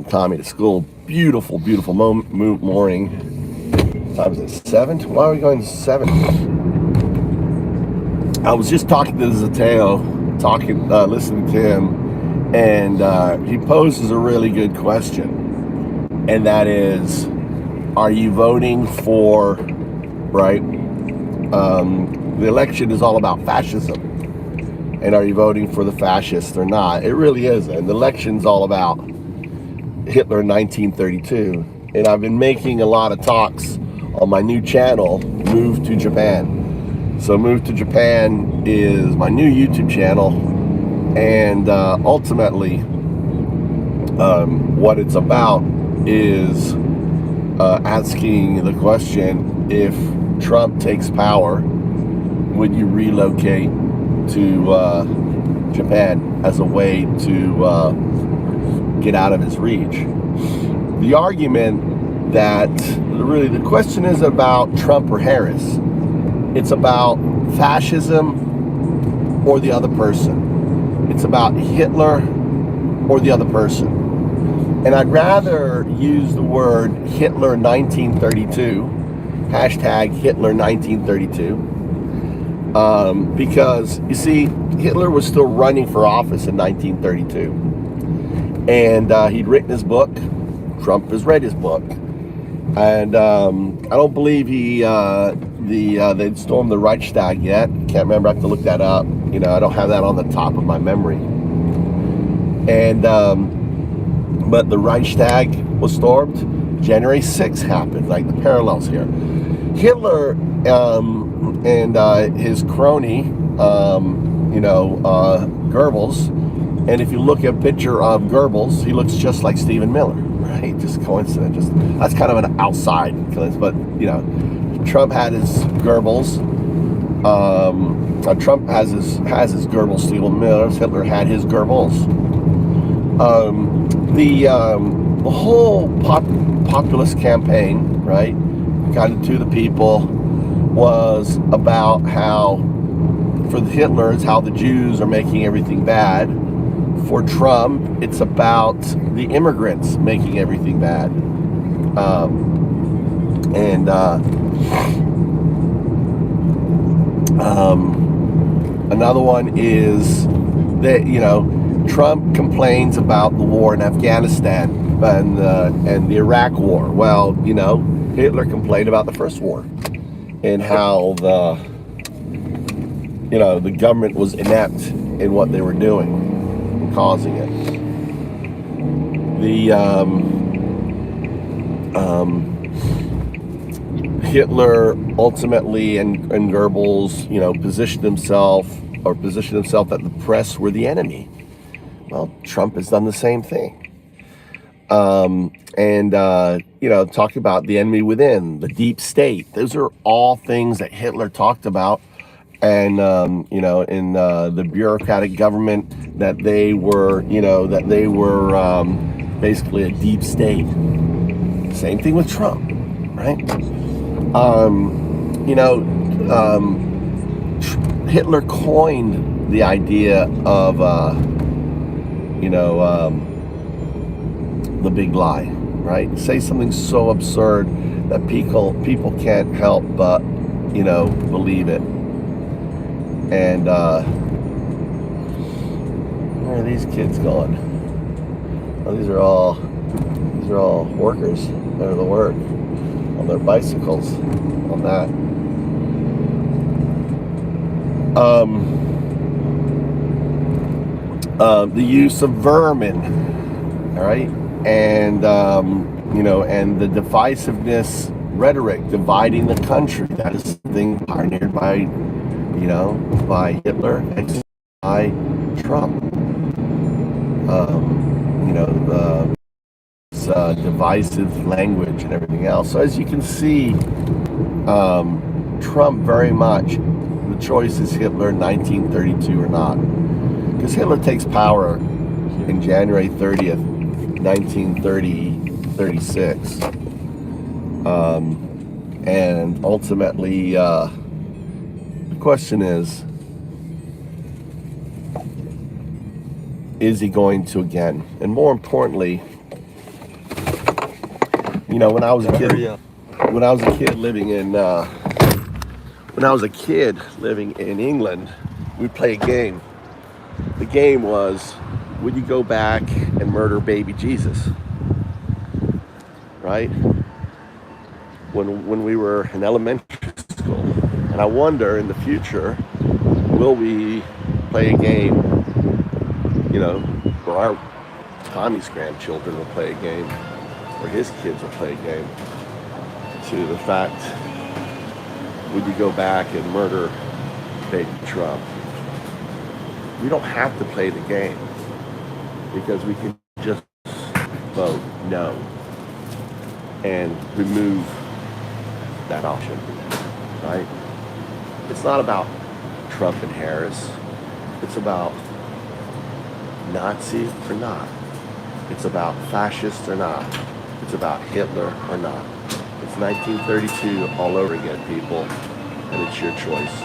Tommy to school. Beautiful, beautiful morning. What time is it? 7? Why are we going to 7? I was just talking to Zateo, listening to him, and he poses a really good question, and that is, are you voting for, right? The election is all about fascism, and are you voting for the fascists or not? It really isn't. The election's all about Hitler in 1932, and I've been making a lot of talks on my new channel, Move to Japan. So Move to Japan is my new YouTube channel, and ultimately what it's about is asking the question, if Trump takes power, would you relocate to Japan as a way to get out of his reach? The argument that really the question is about Trump or Harris. It's about fascism or the other person. It's about Hitler or the other person. And I'd rather use the word Hitler 1932, hashtag Hitler 1932, because you see, Hitler was still running for office in 1932. And he'd written his book. Trump has read his book. And I don't believe they'd stormed the Reichstag yet. Can't remember, I have to look that up. You know, I don't have that on the top of my memory. And but the Reichstag was stormed. January 6th happened, like the parallels here. Hitler and his crony, Goebbels, and if you look at a picture of Goebbels, he looks just like Stephen Miller, right? Just coincidence. That's kind of an outside coincidence, but Trump had his Goebbels. Trump has his Goebbels, Stephen Miller. Hitler had his Goebbels. The whole populist campaign, right, Guided to the People, was about how, for the Hitler, it's how the Jews are making everything bad. For Trump, it's about the immigrants making everything bad. Another one is that, Trump complains about the war in Afghanistan and the Iraq war. Well, Hitler complained about the first war and how the government was inept in what they were doing and causing it. Hitler ultimately and Goebbels, positioned himself that the press were the enemy. Well, Trump has done the same thing. Talking about the enemy within, the deep state. Those are all things that Hitler talked about. And, in the bureaucratic government, that they were basically a deep state. Same thing with Trump, right? Hitler coined the idea of, the big lie, right? Say something so absurd that people can't help but, believe it. And where are these kids going? Oh, these are all workers. They're to work on their bicycles, on that. The use of vermin, all right, and and the divisiveness rhetoric, dividing the country. That is something pioneered by Hitler and by Trump. Divisive language and everything else. So as you can see, Trump very much, the choice is Hitler 1932 or not. Because Hitler takes power in January 30th, 1936. And ultimately, the question is he going to again? And more importantly, You know, when I was a kid, Hurry up. when I was a kid living in when I was a kid living in England, we played a game. The game was, would you go back and murder baby Jesus? Right? When we were in elementary school, and I wonder in the future, will we play a game? You know, or our Tommy's grandchildren will play a game, or his kids will play a game to the fact, would you go back and murder baby Trump? We don't have to play the game because we can just vote no and remove that option, right? It's not about Trump and Harris. It's about Nazi or not. It's about fascist or not. It's about Hitler or not. It's 1932 all over again, people, and it's your choice.